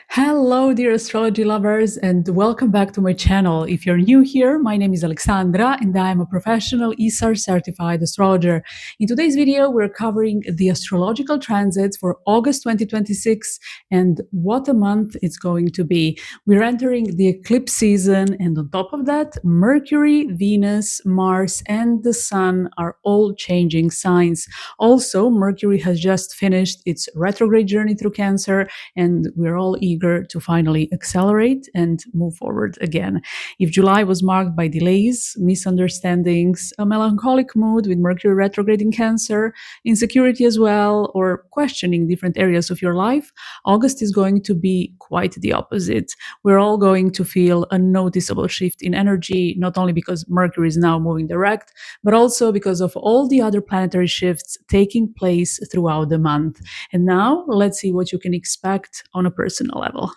Hello, dear astrology lovers, and welcome back to my channel. If you're new here, my name is Alexandra, and I'm a professional ESAR certified astrologer. In today's video, we're covering the astrological transits for August 2026 and what a month it's going to be. We're entering the eclipse season, and on top of that, Mercury, Venus, Mars, and the Sun are all changing signs. Also, Mercury has just finished its retrograde journey through Cancer, and we're all eager to finally accelerate and move forward again. If July was marked by delays, misunderstandings, a melancholic mood with Mercury retrograde in Cancer, insecurity as well, or questioning different areas of your life, August is going to be quite the opposite. We're all going to feel a noticeable shift in energy, not only because Mercury is now moving direct, but also because of all the other planetary shifts taking place throughout the month. And now let's see what you can expect on a personal level.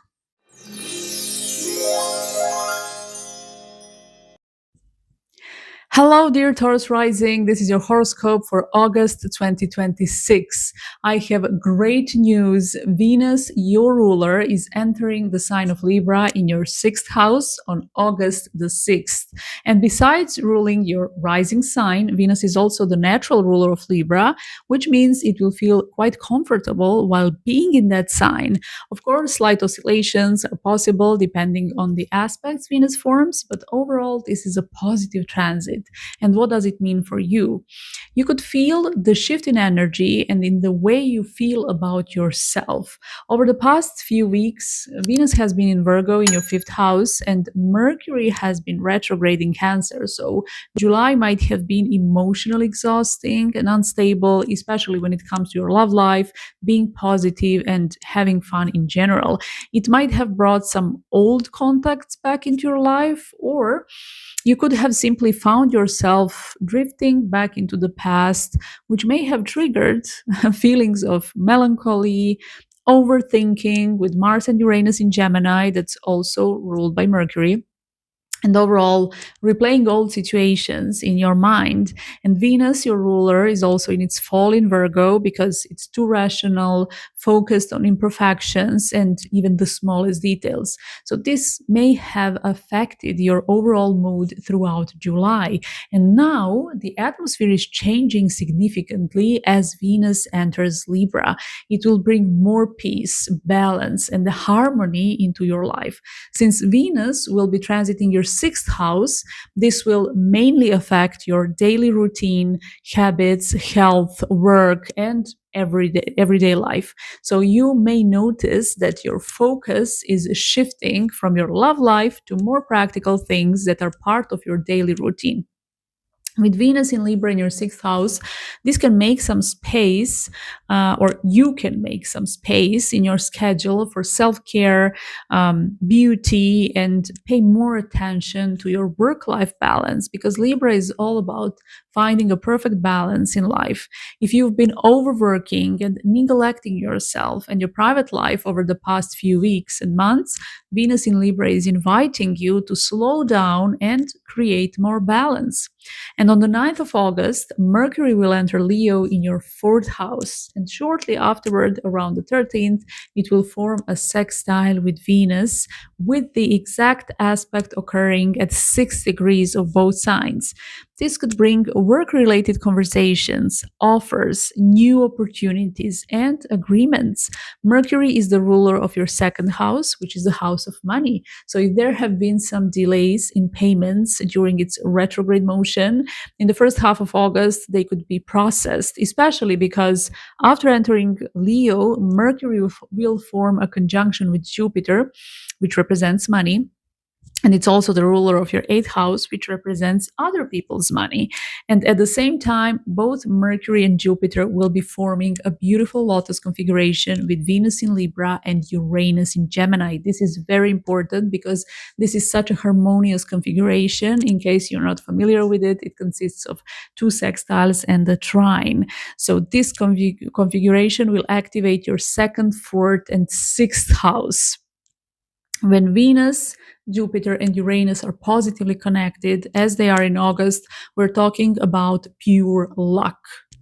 Hello, dear Taurus Rising. This is your horoscope for August 2026. I have great news. Venus, your ruler, is entering the sign of Libra in your sixth house on August the 6th. And besides ruling your rising sign, Venus is also the natural ruler of Libra, which means it will feel quite comfortable while being in that sign. Of course, slight oscillations are possible depending on the aspects Venus forms, but overall, this is a positive transit. And what does it mean for you? You could feel the shift in energy and in the way you feel about yourself. Over the past few weeks, Venus has been in Virgo in your fifth house, and Mercury has been retrograde in Cancer. So July might have been emotionally exhausting and unstable, especially when it comes to your love life, being positive, and having fun in general. It might have brought some old contacts back into your life, or you could have simply found yourself drifting back into the past, which may have triggered feelings of melancholy, overthinking with Mars and Uranus in Gemini, that's also ruled by Mercury. And overall, replaying old situations in your mind. And Venus, your ruler, is also in its fall in Virgo because it's too rational, focused on imperfections and even the smallest details. So this may have affected your overall mood throughout July. And now the atmosphere is changing significantly as Venus enters Libra. It will bring more peace, balance, and harmony into your life. Since Venus will be transiting your sixth house, this will mainly affect your daily routine, habits, health, work, and everyday life. So you may notice that your focus is shifting from your love life to more practical things that are part of your daily routine. With Venus in Libra in your sixth house, this can make some space, or you can make some space in your schedule for self care, beauty, and pay more attention to your work life balance because Libra is all about finding a perfect balance in life. If you've been overworking and neglecting yourself and your private life over the past few weeks and months, Venus in Libra is inviting you to slow down and create more balance. And on the 9th of August, Mercury will enter Leo in your fourth house. And shortly afterward, around the 13th, it will form a sextile with Venus, with the exact aspect occurring at 6 degrees of both signs. This could bring work-related conversations, offers, new opportunities, and agreements. Mercury is the ruler of your second house, which is the house of money. So if there have been some delays in payments during its retrograde motion, in the first half of August, they could be processed, especially because after entering Leo, Mercury will form a conjunction with Jupiter, which represents money. And it's also the ruler of your eighth house, which represents other people's money. And at the same time, both Mercury and Jupiter will be forming a beautiful lotus configuration with Venus in Libra and Uranus in Gemini. This is very important because this is such a harmonious configuration. In case you're not familiar with it, it consists of 2 sextiles and a trine. So this configuration will activate your second, fourth, and sixth house. When Venus, Jupiter, and Uranus are positively connected, as they are in August, we're talking about pure luck.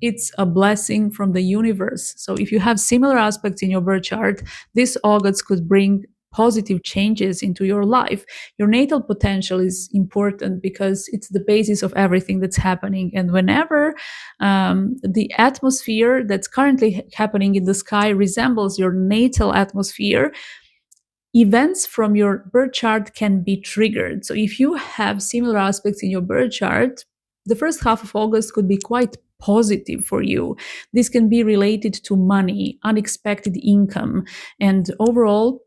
it's a blessing from the universe. So if you have similar aspects in your birth chart, this August could bring positive changes into your life. Your natal potential is important because it's the basis of everything that's happening. And whenever the atmosphere that's currently happening in the sky resembles your natal atmosphere, events from your birth chart can be triggered. So if you have similar aspects in your birth chart, the first half of August could be quite positive for you. This can be related to money, unexpected income, and overall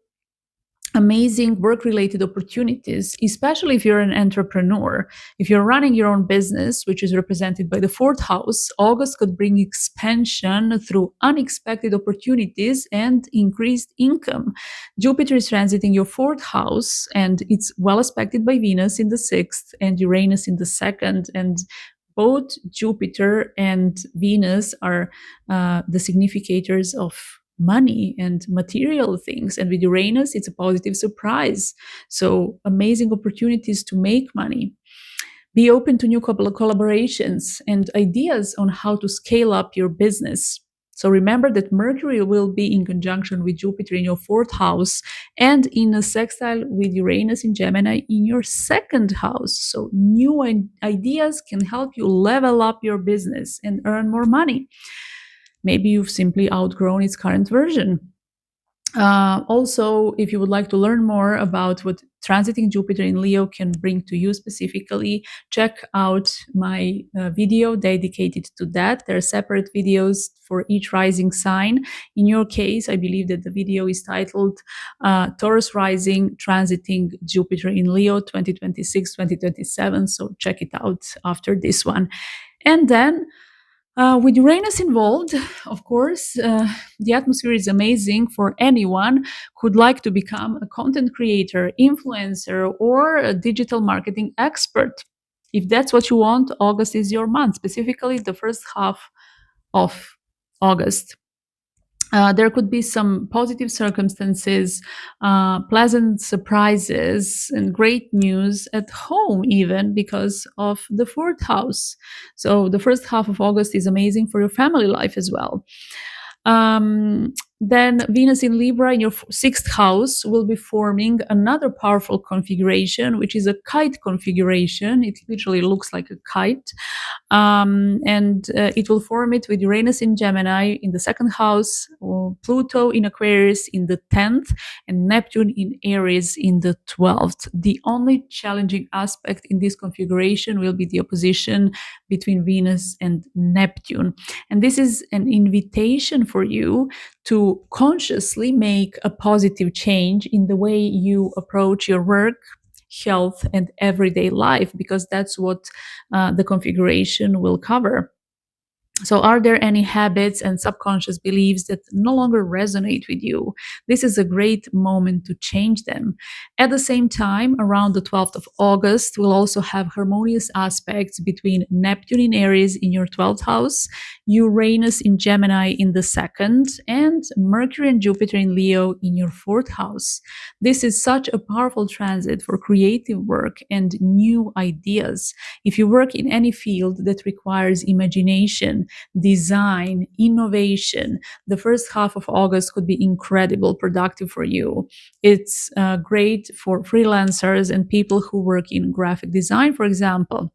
amazing work related opportunities, especially if you're an entrepreneur. If you're running your own business, which is represented by the fourth house, August could bring expansion through unexpected opportunities and increased income. Jupiter is transiting your fourth house, and it's well aspected by Venus in the sixth and Uranus in the second. And both Jupiter and Venus are the significators of money and material things. And with Uranus, it's a positive surprise. So amazing opportunities to make money. Be open to new collaborations and ideas on how to scale up your business. So remember that Mercury will be in conjunction with Jupiter in your fourth house and in a sextile with Uranus in Gemini in your second house. So new ideas can help you level up your business and earn more money. Maybe you've simply outgrown its current version. Also, if you would like to learn more about what transiting Jupiter in Leo can bring to you specifically, check out my video dedicated to that. There are separate videos for each rising sign. In your case, I believe that the video is titled Taurus Rising Transiting Jupiter in Leo 2026-2027. So check it out after this one. And then with Uranus involved, of course, the atmosphere is amazing for anyone who'd like to become a content creator, influencer, or a digital marketing expert. If that's what you want, August is your month, specifically the first half of August. There could be some positive circumstances, pleasant surprises, and great news at home, even because of the fourth house. So, the first half of August is amazing for your family life as well. Then Venus in Libra in your sixth house will be forming another powerful configuration, which is a kite configuration. It literally looks like a kite. And it will form it with Uranus in Gemini in the second house, or Pluto in Aquarius in the 10th, and Neptune in Aries in the 12th. The only challenging aspect in this configuration will be the opposition between Venus and Neptune. And this is an invitation for you to consciously make a positive change in the way you approach your work, health, and everyday life, because that's what the configuration will cover. So, are there any habits and subconscious beliefs that no longer resonate with you? This is a great moment to change them. At the same time, around the 12th of August, we'll also have harmonious aspects between Neptune in Aries in your 12th house, Uranus in Gemini in the second, and Mercury and Jupiter in Leo in your fourth house. This is such a powerful transit for creative work and new ideas. If you work in any field that requires imagination, design, innovation, the first half of August could be incredible, productive for you. It's great for freelancers and people who work in graphic design, for example.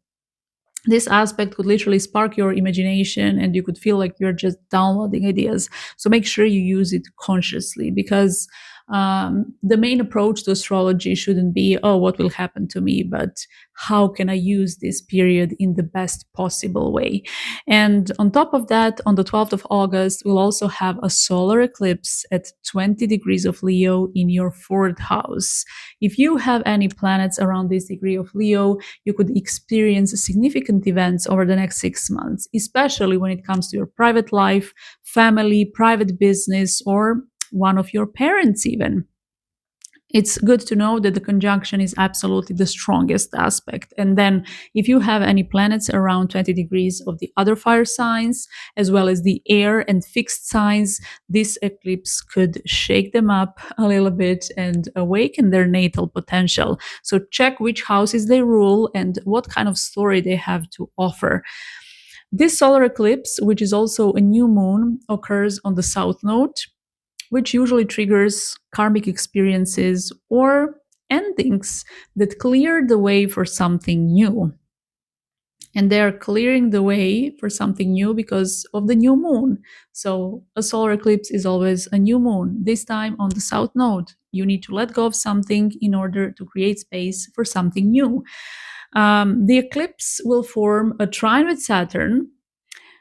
This aspect could literally spark your imagination and you could feel like you're just downloading ideas. So make sure you use it consciously, because the main approach to astrology shouldn't be, oh, what will happen to me, but how can I use this period in the best possible way? And on top of that, on the 12th of August, we'll also have a solar eclipse at 20 degrees of Leo in your fourth house. If you have any planets around this degree of Leo, you could experience significant events over the next 6 months, especially when it comes to your private life, family, private business, or one of your parents even. It's good to know that the conjunction is absolutely the strongest aspect. And then if you have any planets around 20 degrees of the other fire signs, as well as the air and fixed signs, this eclipse could shake them up a little bit and awaken their natal potential. So check which houses they rule and what kind of story they have to offer. This solar eclipse, which is also a new moon, occurs on the south node, which usually triggers karmic experiences or endings that clear the way for something new. And they are clearing the way for something new because of the new moon. So a solar eclipse is always a new moon. This time on the south node, you need to let go of something in order to create space for something new. The eclipse will form a trine with Saturn,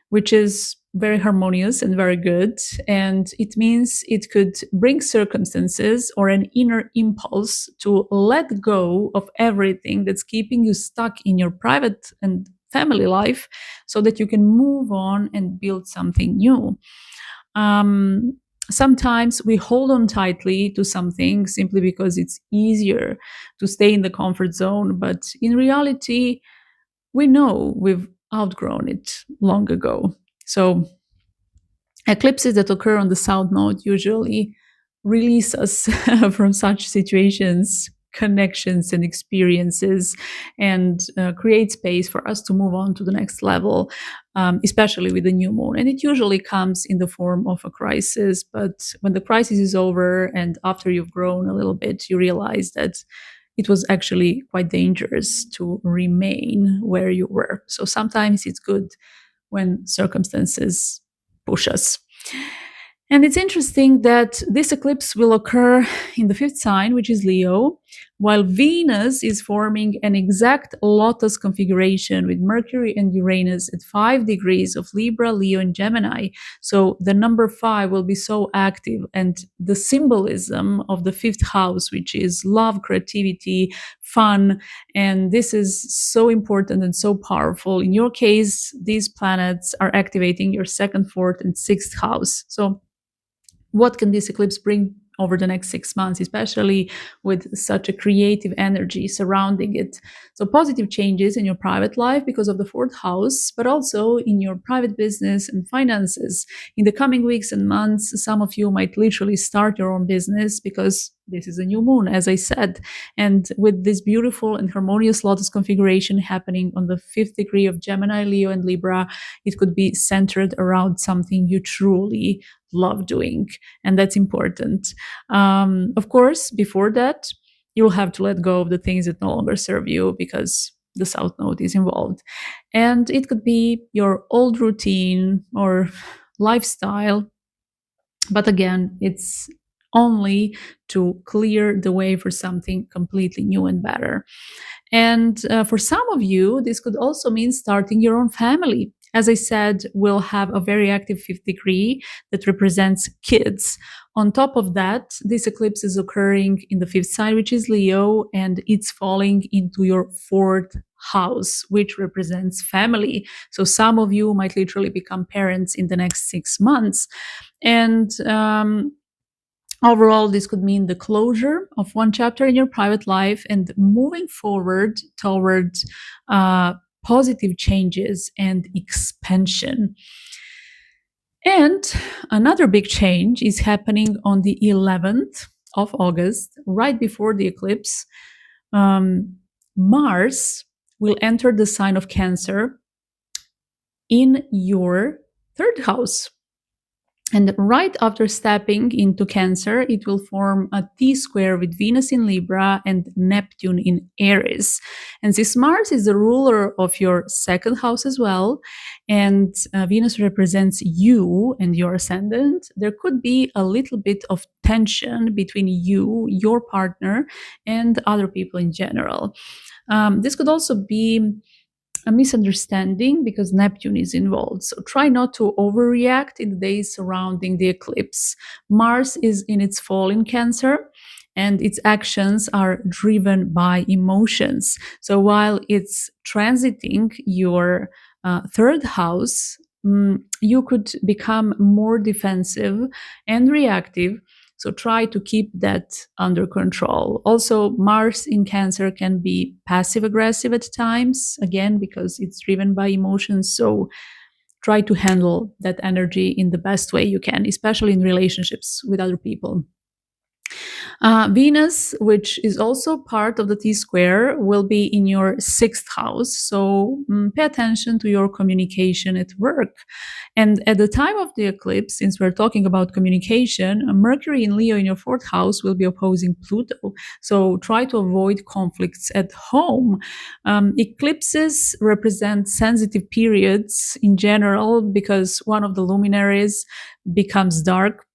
which is very harmonious and very good. And it means it could bring circumstances or an inner impulse to let go of everything that's keeping you stuck in your private and family life so that you can move on and build something new. Um, Sometimes we hold on tightly to something simply because it's easier to stay in the comfort zone. But in reality, we know we've outgrown it long ago. So eclipses that occur on the south node usually release us from such situations, connections, and experiences, and create space for us to move on to the next level, especially with the new moon. And it usually comes in the form of a crisis. But when the crisis is over and after you've grown a little bit, you realize that it was actually quite dangerous to remain where you were. So sometimes it's good when circumstances push us. And it's interesting that this eclipse will occur in the fifth sign, which is Leo, while Venus is forming an exact lotus configuration with Mercury and Uranus at 5 degrees of Libra, Leo, and Gemini. So the number 5 will be so active, and the symbolism of the fifth house, which is love, creativity, fun, and this is so important and so powerful. In your case, these planets are activating your second, fourth, and sixth house. So what can this eclipse bring over the next 6 months, especially with such a creative energy surrounding it? So positive changes in your private life because of the fourth house, but also in your private business and finances. In the coming weeks and months, some of you might literally start your own business because this is a new moon, as I said. And with this beautiful and harmonious lotus configuration happening on the fifth degree of Gemini, Leo, and Libra, it could be centered around something you truly love doing. And that's important. Of course, before that, you'll have to let go of the things that no longer serve you because the south node is involved. And it could be your old routine or lifestyle. But again, it's only to clear the way for something completely new and better. And for some of you, this could also mean starting your own family. As I said, we'll have a very active fifth degree that represents kids. On top of that, this eclipse is occurring in the fifth sign, which is Leo, and it's falling into your fourth house, which represents family. So some of you might literally become parents in the next 6 months. And overall, this could mean the closure of one chapter in your private life and moving forward towards positive changes and expansion. And another big change is happening on the 11th of August, right before the eclipse. Mars will enter the sign of Cancer in your third house. And right after stepping into Cancer, it will form a T square with Venus in Libra and Neptune in Aries. And this Mars is the ruler of your second house as well. And Venus represents you and your ascendant. There could be a little bit of tension between you, your partner, and other people in general. This could also be a misunderstanding because Neptune is involved. So try not to overreact in the days surrounding the eclipse. Mars is in its fall in Cancer, and its actions are driven by emotions. So while it's transiting your third house, you could become more defensive and reactive. So try to keep that under control. Also, Mars in Cancer can be passive aggressive at times, again, because it's driven by emotions. So try to handle that energy in the best way you can, especially in relationships with other people. Venus, which is also part of the T square, will be in your sixth house. So pay attention to your communication at work. And at the time of the eclipse, since we're talking about communication, Mercury in Leo in your fourth house will be opposing Pluto. So try to avoid conflicts at home. Eclipses represent sensitive periods in general because one of the luminaries becomes dark,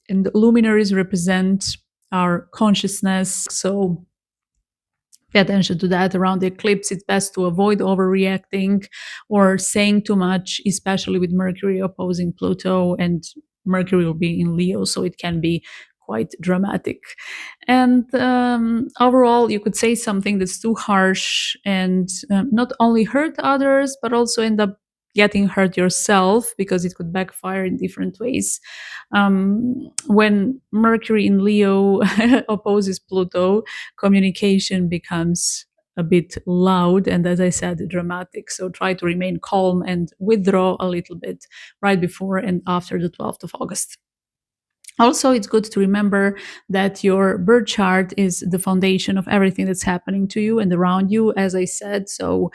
and the luminaries represent our consciousness. So pay attention to that around the eclipse. It's best to avoid overreacting or saying too much, especially with Mercury opposing Pluto, and Mercury will be in Leo, so it can be quite dramatic. And overall, you could say something that's too harsh and not only hurt others, but also end up getting hurt yourself because it could backfire in different ways. When Mercury in Leo opposes Pluto, communication becomes a bit loud and, as I said, dramatic. So try to remain calm and withdraw a little bit right before and after the 12th of August. Also, it's good to remember that your birth chart is the foundation of everything that's happening to you and around you, as I said. So,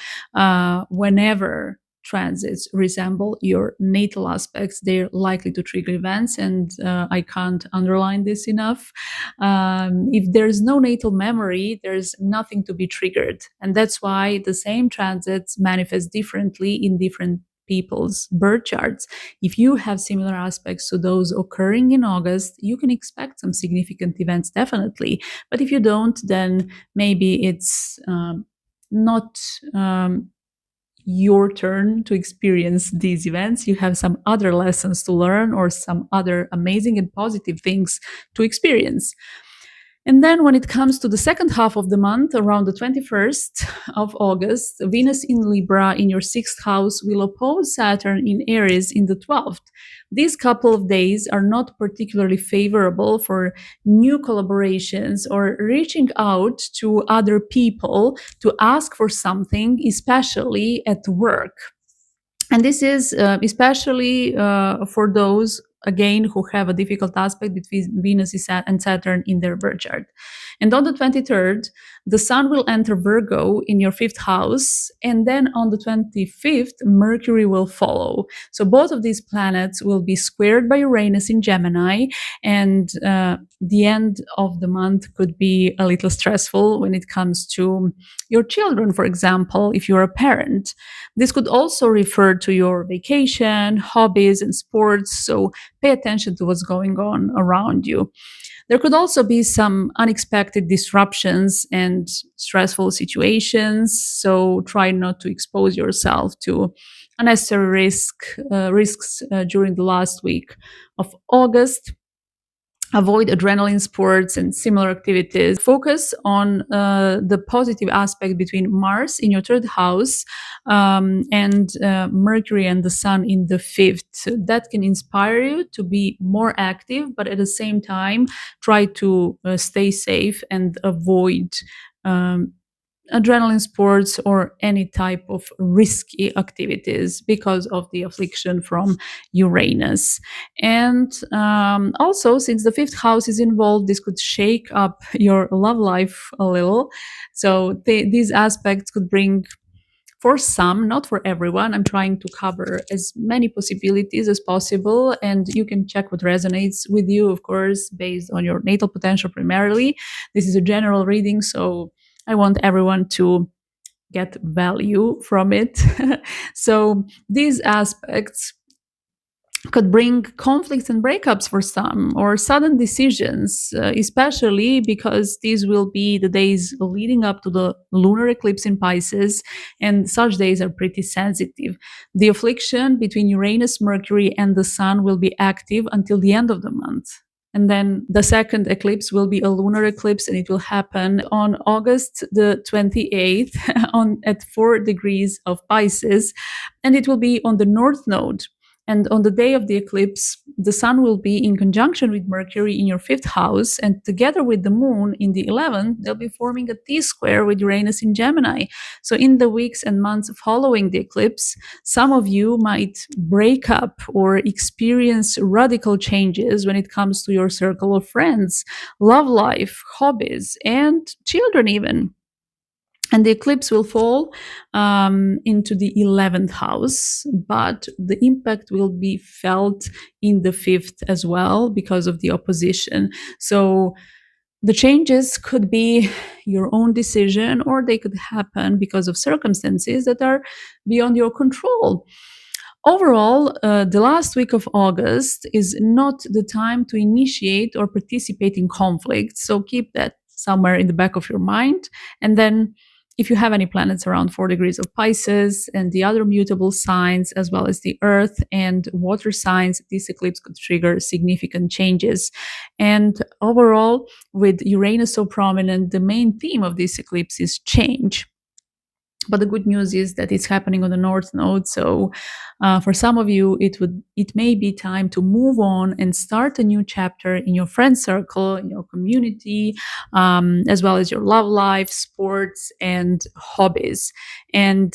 whenever transits resemble your natal aspects, they're likely to trigger events. And I can't underline this enough. If there's no natal memory, there's nothing to be triggered. And that's why the same transits manifest differently in different people's birth charts. If you have similar aspects to those occurring in August, you can expect some significant events, definitely. But if you don't, then maybe it's not your turn to experience these events. You have some other lessons to learn or some other amazing and positive things to experience. And then when it comes to the second half of the month, around the 21st of August, Venus in Libra in your sixth house will oppose Saturn in Aries in the 12th. These couple of days are not particularly favorable for new collaborations or reaching out to other people to ask for something, especially at work. And this is especially for those, again, who have a difficult aspect between Venus and Saturn in their birth chart. And on the 23rd, the Sun will enter Virgo in your fifth house. And then on the 25th, Mercury will follow. So both of these planets will be squared by Uranus in Gemini. And the end of the month could be a little stressful when it comes to your children, for example, if you're a parent. This could also refer to your vacation, hobbies, and sports. So pay attention to what's going on around you. There could also be some unexpected disruptions and stressful situations. So try not to expose yourself to unnecessary risks during the last week of August. Avoid adrenaline sports and similar activities. Focus on the positive aspect between Mars in your third house and Mercury and the Sun in the fifth. That can inspire you to be more active, but at the same time, try to stay safe and avoid adrenaline sports or any type of risky activities because of the affliction from Uranus. And also, since the fifth house is involved, this could shake up your love life a little. So these aspects could bring, for some, not for everyone, I'm trying to cover as many possibilities as possible, and you can check what resonates with you, of course, based on your natal potential primarily. This is a general reading, so I want everyone to get value from it. So these aspects could bring conflicts and breakups for some, or sudden decisions, especially because these will be the days leading up to the lunar eclipse in Pisces, and such days are pretty sensitive. The affliction between Uranus, Mercury, and the Sun will be active until the end of the month. And then the second eclipse will be a lunar eclipse, and it will happen on August the 28th at 4 degrees of Pisces, and it will be on the North Node. And on the day of the eclipse, the sun will be in conjunction with Mercury in your fifth house, and together with the moon in the 11th, they'll be forming a T square with Uranus in Gemini. So, in the weeks and months following the eclipse, some of you might break up or experience radical changes when it comes to your circle of friends, love life, hobbies, and children, even. And the eclipse will fall into the 11th house, but the impact will be felt in the fifth as well because of the opposition. So the changes could be your own decision, or they could happen because of circumstances that are beyond your control. Overall, the last week of August is not the time to initiate or participate in conflict. So keep that somewhere in the back of your mind. And then, if you have any planets around 4 degrees of Pisces and the other mutable signs, as well as the earth and water signs, this eclipse could trigger significant changes. And overall, with Uranus so prominent, the main theme of this eclipse is change. But the good news is that it's happening on the north node. So for some of you, it may be time to move on and start a new chapter in your friend circle, in your community, as well as your love life, sports, and hobbies. And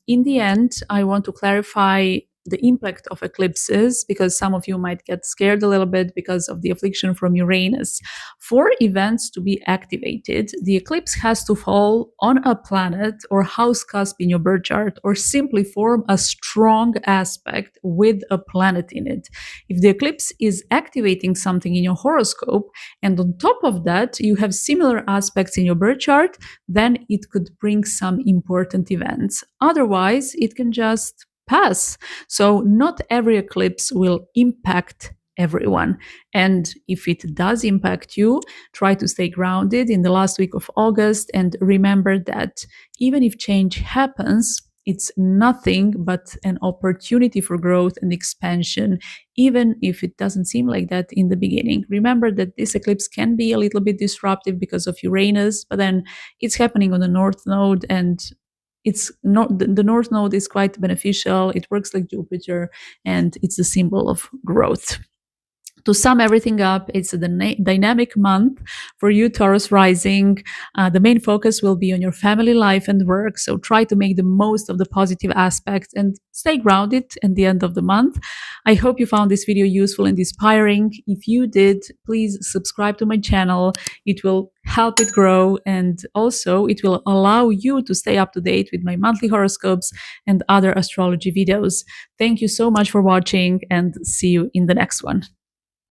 in the end, I want to clarify the impact of eclipses, because some of you might get scared a little bit because of the affliction from Uranus. For events to be activated, the eclipse has to fall on a planet or house cusp in your birth chart, or simply form a strong aspect with a planet in it. If the eclipse is activating something in your horoscope, and on top of that you have similar aspects in your birth chart, then it could bring some important events. Otherwise, it can just pass. So not every eclipse will impact everyone. And if it does impact you, try to stay grounded in the last week of August, and remember that even if change happens, it's nothing but an opportunity for growth and expansion, even if it doesn't seem like that in the beginning. Remember that this eclipse can be a little bit disruptive because of Uranus, but then it's happening on the North Node, and it's not the North Node is quite beneficial. It works like Jupiter, and it's a symbol of growth. To sum everything up, it's a dynamic month for you, Taurus Rising. The main focus will be on your family life and work, so try to make the most of the positive aspects and stay grounded at the end of the month. I hope you found this video useful and inspiring. If you did, please subscribe to my channel. It will help it grow, and also it will allow you to stay up to date with my monthly horoscopes and other astrology videos. Thank you so much for watching, and see you in the next one.